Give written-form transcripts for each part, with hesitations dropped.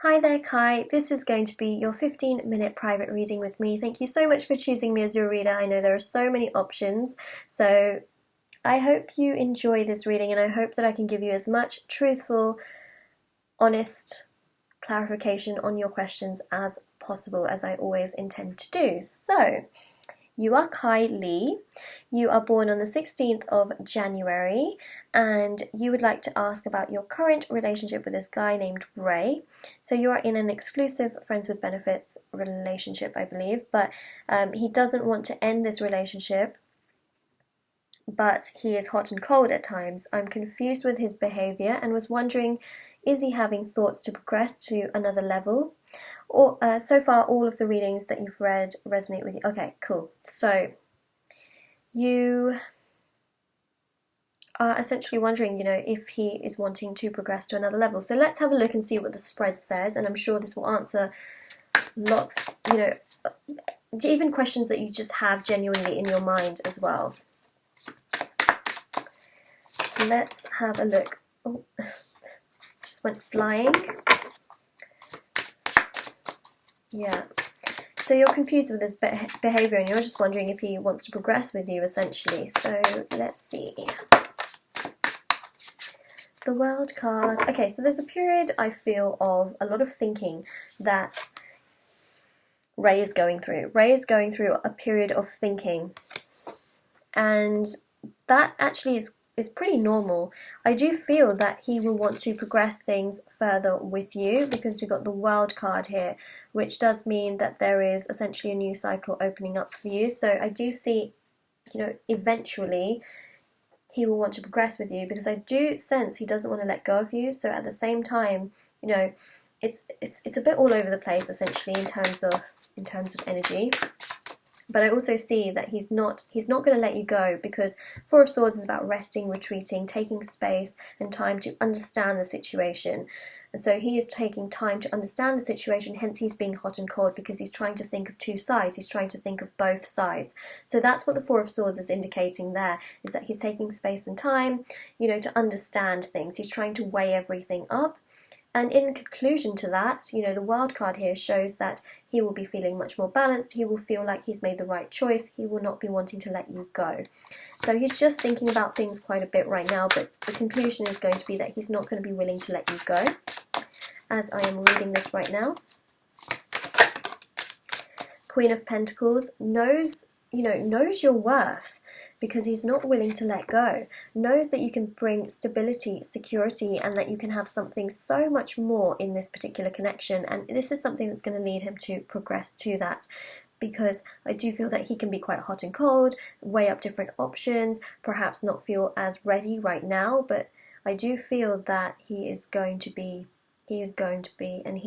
Hi there, Kai. This is going to be your 15-minute private reading with me. Thank you so much for choosing me as your reader. I know there are so many options, so I hope you enjoy this reading and I hope that I can give you as much truthful, honest clarification on your questions as possible, as I always intend to do. So, you are Kai Lee. You are born on the 16th of January and you would like to ask about your current relationship with this guy named Ray. So you are in an exclusive friends with benefits relationship, I believe, but he doesn't want to end this relationship, but he is hot and cold at times. I'm confused with his behavior and was wondering, is he having thoughts to progress to another level? Or so far, all of the readings that you've read resonate with you. Okay, cool. So you are essentially wondering, if he is wanting to progress to another level. So let's have a look and see what the spread says, and I'm sure this will answer lots, even questions that you just have genuinely in your mind as well. Let's have a look. Oh, just went flying. Yeah. So you're confused with his behavior and you're just wondering if he wants to progress with you, essentially. So let's see. The World card. Okay, so there's a period, I feel, of a lot of thinking that Ray is going through. Ray is going through a period of thinking, and that actually is pretty normal. I do feel that he will want to progress things further with you because we've got the World card here, which does mean that there is essentially a new cycle opening up for you. So I do see, eventually he will want to progress with you, because I do sense he doesn't want to let go of you. So at the same time, it's a bit all over the place essentially in terms of energy. But I also see that he's not going to let you go, because Four of Swords is about resting, retreating, taking space and time to understand the situation. And so he is taking time to understand the situation, hence he's being hot and cold, because he's trying to think of two sides. He's trying to think of both sides. So that's what the Four of Swords is indicating there, is that he's taking space and time, to understand things. He's trying to weigh everything up. And in conclusion to that, the World card here shows that he will be feeling much more balanced. He will feel like he's made the right choice. He will not be wanting to let you go. So he's just thinking about things quite a bit right now, but the conclusion is going to be that he's not going to be willing to let you go, as I am reading this right now. Queen of Pentacles knows your worth, because he's not willing to let go, knows that you can bring stability, security, and that you can have something so much more in this particular connection. And this is something that's going to lead him to progress to that, because I do feel that he can be quite hot and cold, weigh up different options, perhaps not feel as ready right now, but I do feel that he is going to be, and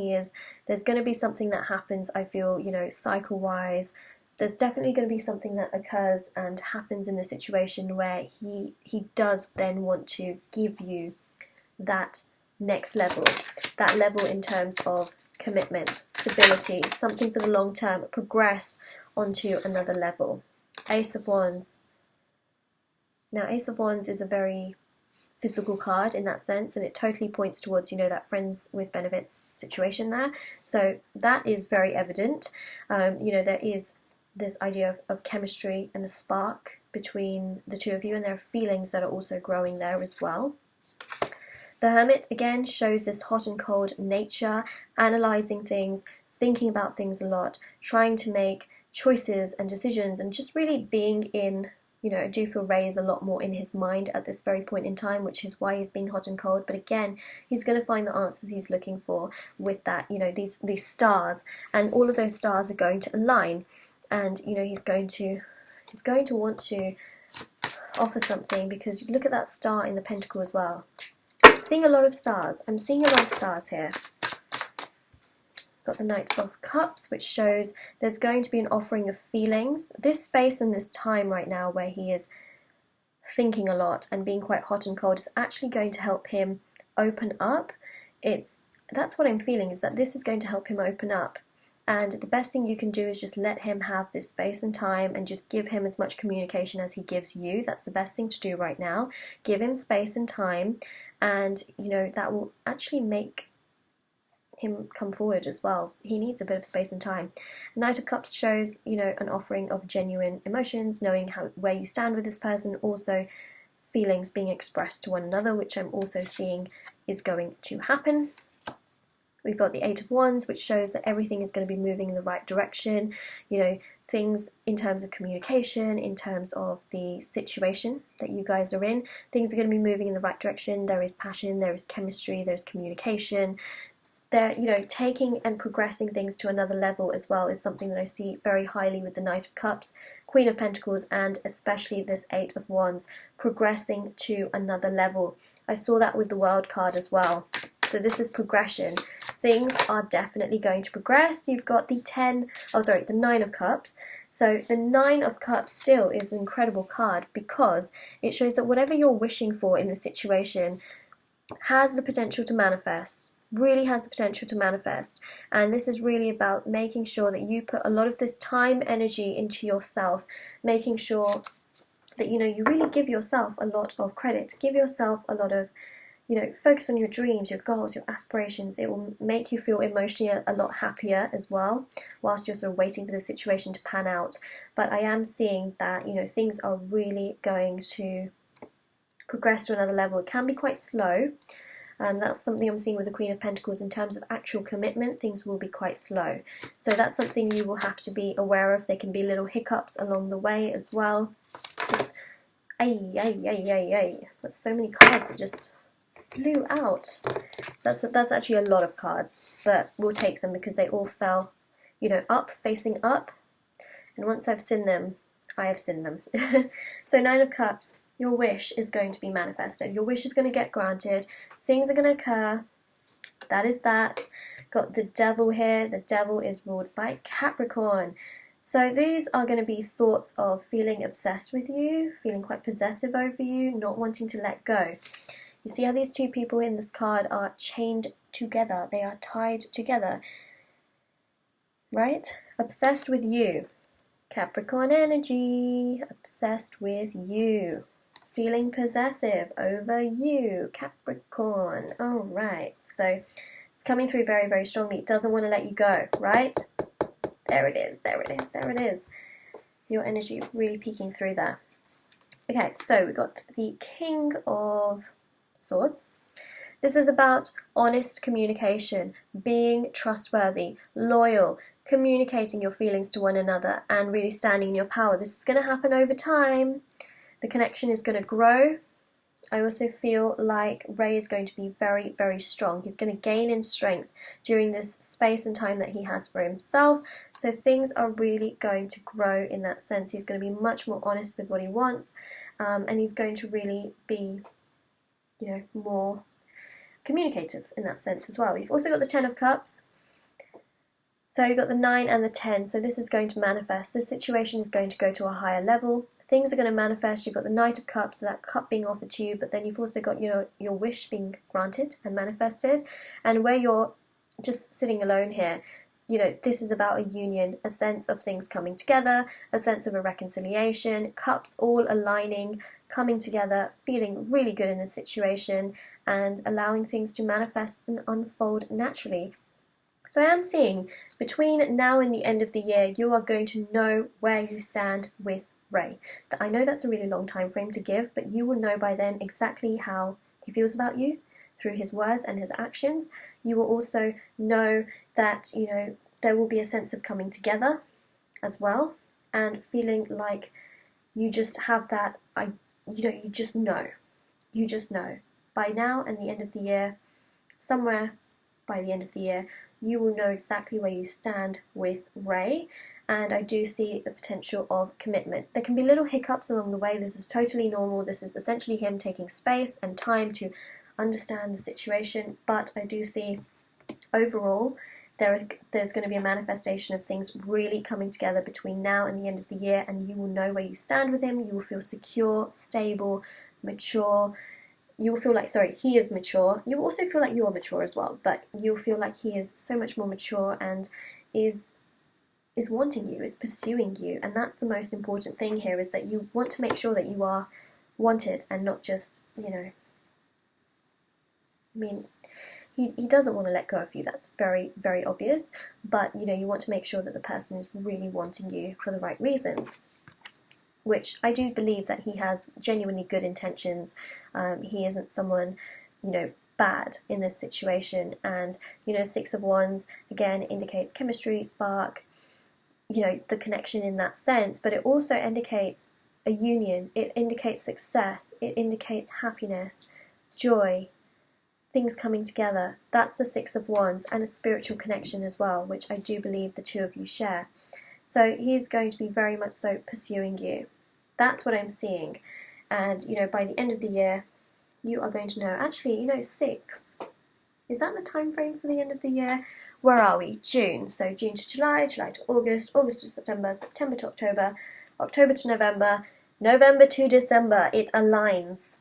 there's going to be something that happens, I feel, cycle-wise. There's definitely going to be something that occurs and happens in the situation where he does then want to give you that next level, that level in terms of commitment, stability, something for the long term, progress onto another level. Ace of Wands. Now, Ace of Wands is a very physical card in that sense, and it totally points towards, that friends with benefits situation there. So that is very evident. There is this idea of chemistry and a spark between the two of you, and there are feelings that are also growing there as well. The Hermit again shows this hot and cold nature, analysing things, thinking about things a lot, trying to make choices and decisions, and just really being in, I do feel Ray is a lot more in his mind at this very point in time, which is why he's being hot and cold. But again, he's going to find the answers he's looking for with that, these stars, and all of those stars are going to align. And he's going to want to offer something, because look at that star in the pentacle as well. I'm seeing a lot of stars. I'm seeing a lot of stars here. Got the Knight of Cups, which shows there's going to be an offering of feelings. This space and this time right now where he is thinking a lot and being quite hot and cold is actually going to help him open up. That's what I'm feeling, is that this is going to help him open up. And the best thing you can do is just let him have this space and time, and just give him as much communication as he gives you. That's the best thing to do right now. Give him space and time, and that will actually make him come forward as well. He needs a bit of space and time. Knight of Cups shows, you know, an offering of genuine emotions, knowing where you stand with this person, also feelings being expressed to one another, which I'm also seeing is going to happen. We've got the Eight of Wands, which shows that everything is going to be moving in the right direction. You know, things in terms of communication, in terms of the situation that you guys are in, things are going to be moving in the right direction. There is passion, there is chemistry, there's communication. There, you know, taking and progressing things to another level as well is something that I see very highly with the Knight of Cups, Queen of Pentacles, and especially this Eight of Wands, progressing to another level. I saw that with the World card as well. So this is progression. Things are definitely going to progress. You've got the Nine of Cups. So the Nine of Cups still is an incredible card because it shows that whatever you're wishing for in the situation has the potential to manifest, really has the potential to manifest. And this is really about making sure that you put a lot of this time, energy into yourself, making sure that, you know, you really give yourself a lot of credit, give yourself a lot of, you know, focus on your dreams, your goals, your aspirations. It will make you feel emotionally a lot happier as well, whilst you're sort of waiting for the situation to pan out. But I am seeing that, you know, things are really going to progress to another level. It can be quite slow. That's something I'm seeing with the Queen of Pentacles in terms of actual commitment. Things will be quite slow. So that's something you will have to be aware of. There can be little hiccups along the way as well. That's so many cards that just flew out. That's actually a lot of cards, but we'll take them because they all fell, you know, up, facing up. And once I've seen them, I have seen them. So Nine of Cups, your wish is going to be manifested. Your wish is going to get granted. Things are going to occur. That is that. Got the Devil here. The Devil is ruled by Capricorn. So these are going to be thoughts of feeling obsessed with you, feeling quite possessive over you, not wanting to let go. You see how these two people in this card are chained together. They are tied together. Right? Obsessed with you. Capricorn energy. Obsessed with you. Feeling possessive over you. Capricorn. Alright. So it's coming through very, very strongly. It doesn't want to let you go. Right? There it is. There it is. There it is. Your energy really peeking through there. Okay. So we got the King of Swords. This is about honest communication, being trustworthy, loyal, communicating your feelings to one another, and really standing in your power. This is going to happen over time. The connection is going to grow. I also feel like Ray is going to be very, very strong. He's going to gain in strength during this space and time that he has for himself. So things are really going to grow in that sense. He's going to be much more honest with what he wants, and he's going to really be, you know, more communicative in that sense as well. We've also got the Ten of Cups. So you've got the 9 and the 10. So this is going to manifest. This situation is going to go to a higher level. Things are going to manifest. You've got the Knight of Cups, that cup being offered to you, but then you've also got, you know, your wish being granted and manifested. And where you're just sitting alone here, you know, this is about a union, a sense of things coming together, a sense of a reconciliation, cups all aligning, coming together, feeling really good in this situation, and allowing things to manifest and unfold naturally. So I am seeing between now and the end of the year, you are going to know where you stand with Ray. I know that's a really long time frame to give, but you will know by then exactly how he feels about you through his words and his actions. You will also know that, you know, there will be a sense of coming together as well, and feeling like you just have that, you just know. You just know. By now and the end of the year, somewhere by the end of the year, you will know exactly where you stand with Ray, and I do see the potential of commitment. There can be little hiccups along the way. This is totally normal. This is essentially him taking space and time to understand the situation, but I do see overall there's going to be a manifestation of things really coming together between now and the end of the year, and you will know where you stand with him. You will feel secure, stable, mature. You will feel like, he is mature. You will also feel like you are mature as well, but you'll feel like he is so much more mature and is wanting you, is pursuing you, and that's the most important thing here, is that you want to make sure that you are wanted and not just, you know, I mean, he doesn't want to let go of you. That's very, very obvious. But, you know, you want to make sure that the person is really wanting you for the right reasons, which I do believe that he has genuinely good intentions. He isn't someone, you know, bad in this situation. And, you know, Six of Wands, again, indicates chemistry, spark, you know, the connection in that sense. But it also indicates a union. It indicates success. It indicates happiness, joy, things coming together. That's the Six of Wands, and a spiritual connection as well, which I do believe the two of you share. So he's going to be very much so pursuing you. That's what I'm seeing. And, you know, by the end of the year, you are going to know, actually, you know, 6, is that the time frame for the end of the year? Where are we? June. So June to July, July to August, August to September, September to October, October to November, November to December. It aligns.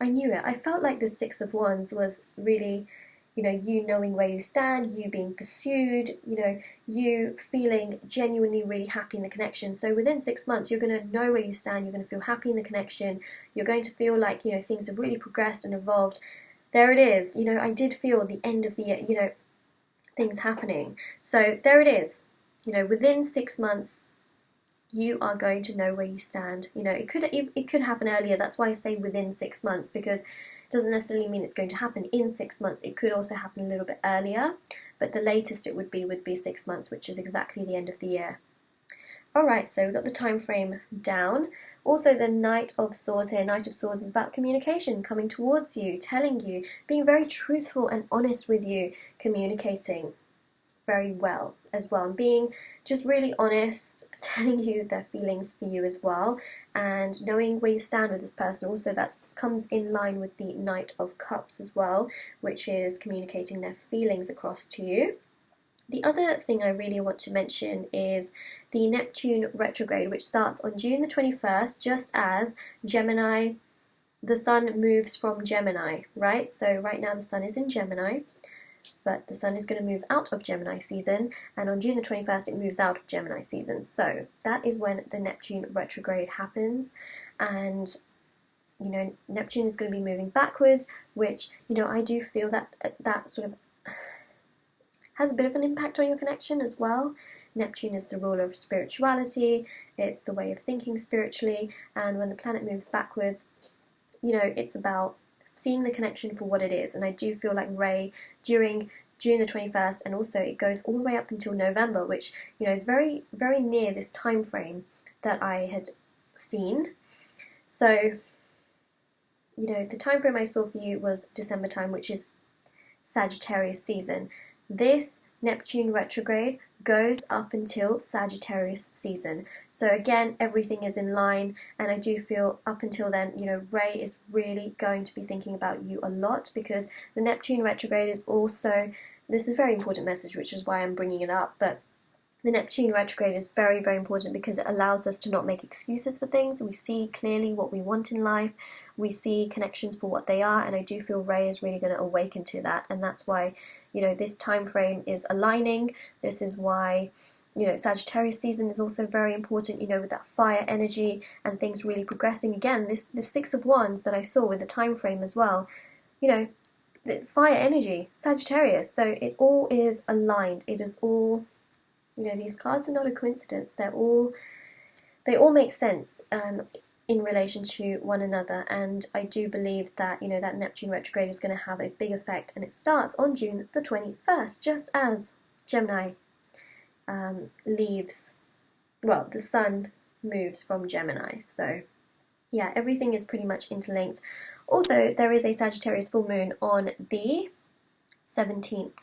I knew it. I felt like the Six of Wands was really, you know, you knowing where you stand, you being pursued, you know, you feeling genuinely really happy in the connection. So within 6 months, you're going to know where you stand, you're going to feel happy in the connection, you're going to feel like, you know, things have really progressed and evolved. There it is. You know, I did feel the end of the year, you know, things happening. So there it is. You know, within 6 months, you are going to know where you stand. You know, it could happen earlier. That's why I say within 6 months, because it doesn't necessarily mean it's going to happen in 6 months. It could also happen a little bit earlier, but the latest it would be 6 months, which is exactly the end of the year. Alright, so we've got the time frame down. Also, the Knight of Swords here. Knight of Swords is about communication, coming towards you, telling you, being very truthful and honest with you, communicating very well as well, and being just really honest, telling you their feelings for you as well, and knowing where you stand with this person. Also, that comes in line with the Knight of Cups as well, which is communicating their feelings across to you. The other thing I really want to mention is the Neptune retrograde, which starts on June the 21st, just as Gemini, the Sun moves from Gemini, right? So right now the Sun is in Gemini, but the Sun is going to move out of Gemini season, and on June the 21st it moves out of Gemini season. So that is when the Neptune retrograde happens, and, you know, Neptune is going to be moving backwards, which, you know, I do feel that that sort of has a bit of an impact on your connection as well. Neptune is the ruler of spirituality, it's the way of thinking spiritually, and when the planet moves backwards, you know, it's about seeing the connection for what it is. And I do feel like Ray, during June the 21st, and also it goes all the way up until November, which, you know, is very, very near this time frame that I had seen. So, you know, the time frame I saw for you was December time, which is Sagittarius season. This Neptune retrograde goes up until Sagittarius season. So again, everything is in line, and I do feel up until then, you know, Ray is really going to be thinking about you a lot, because the Neptune retrograde is also, this is a very important message, which is why I'm bringing it up, but the Neptune retrograde is very, very important because it allows us to not make excuses for things. We see clearly what we want in life. We see connections for what they are, and I do feel Ray is really going to awaken to that, and that's why, you know, this time frame is aligning. This is why, you know, Sagittarius season is also very important, you know, with that fire energy and things really progressing. Again, this Six of Wands that I saw with the time frame as well, you know, the fire energy, Sagittarius. So it all is aligned. It is all, you know, these cards are not a coincidence. They all make sense in relation to one another, and I do believe that, you know, that Neptune retrograde is going to have a big effect, and it starts on June the 21st, just as Gemini leaves, well, the Sun moves from Gemini. So yeah, everything is pretty much interlinked. Also, there is a Sagittarius full moon on the 17th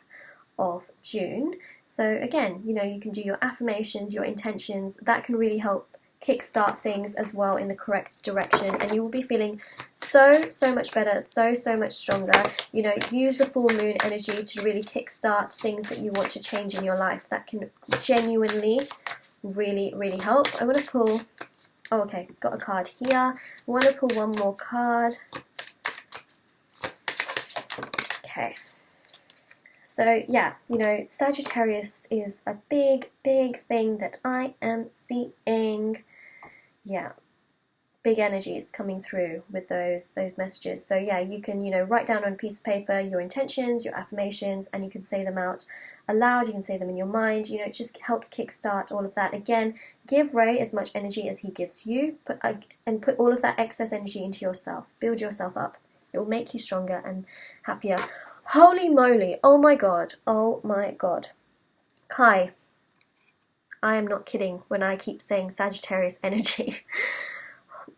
of June. So again, you know, you can do your affirmations, your intentions. That can really help kickstart things as well in the correct direction, and you will be feeling so much better, so much stronger. You know, use the full moon energy to really kickstart things that you want to change in your life. That can genuinely really help. I want to pull, oh, okay, got a card here. I want to pull one more card. Okay. So yeah, you know, Sagittarius is a big thing that I am seeing. Yeah. big energies coming through with those messages. So yeah, you can, you know, write down on a piece of paper your intentions, your affirmations, and you can say them out aloud. You can say them in your mind. You know, it just helps kickstart all of that. Again, give Ray as much energy as he gives you, and put all of that excess energy into yourself. Build yourself up. It will make you stronger and happier. Holy moly! Oh my god! Oh my god! Kai, I am not kidding when I keep saying Sagittarius energy.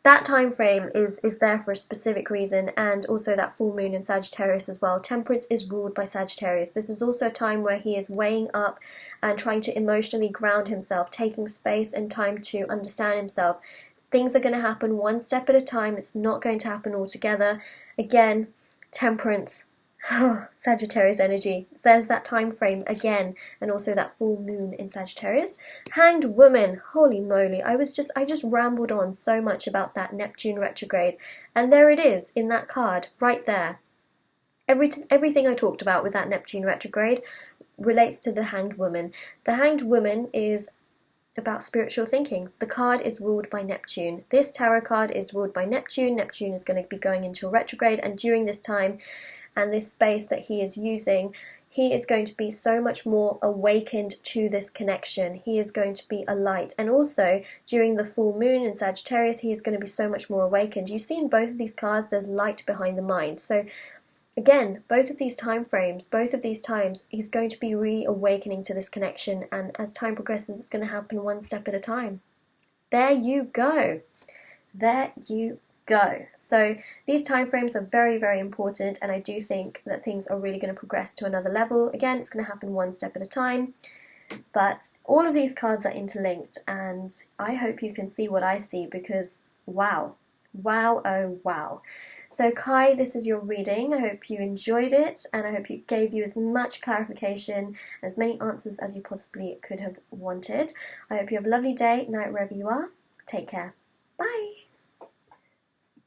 That time frame is there for a specific reason, and also that full moon in Sagittarius as well. Temperance is ruled by Sagittarius. This is also a time where he is weighing up and trying to emotionally ground himself, taking space and time to understand himself. Things are going to happen one step at a time. It's not going to happen all together. Again, Temperance. Sagittarius energy. There's that time frame again, and also that full moon in Sagittarius. Hanged Woman. Holy moly, I just rambled on so much about that Neptune retrograde, and there it is in that card right there. Everything I talked about with that Neptune retrograde relates to the Hanged Woman. The Hanged Woman is about spiritual thinking. The card is ruled by Neptune. This tarot card is ruled by Neptune. Neptune is going to be going into a retrograde, and during this time and this space that he is using, he is going to be so much more awakened to this connection. He is going to be a light. And also, during the full moon in Sagittarius, he is going to be so much more awakened. You see in both of these cards, there's light behind the mind. So again, both of these time frames, both of these times, he's going to be reawakening to this connection. And as time progresses, it's going to happen one step at a time. There you go. There you go. So these time frames are very, very important, and I do think that things are really going to progress to another level. Again, it's going to happen one step at a time, but all of these cards are interlinked, and I hope you can see what I see, because wow, oh wow. So Kai, this is your reading. I hope you enjoyed it, and I hope it gave you as much clarification, as many answers as you possibly could have wanted. I hope you have a lovely day, night, wherever you are. Take care. Bye.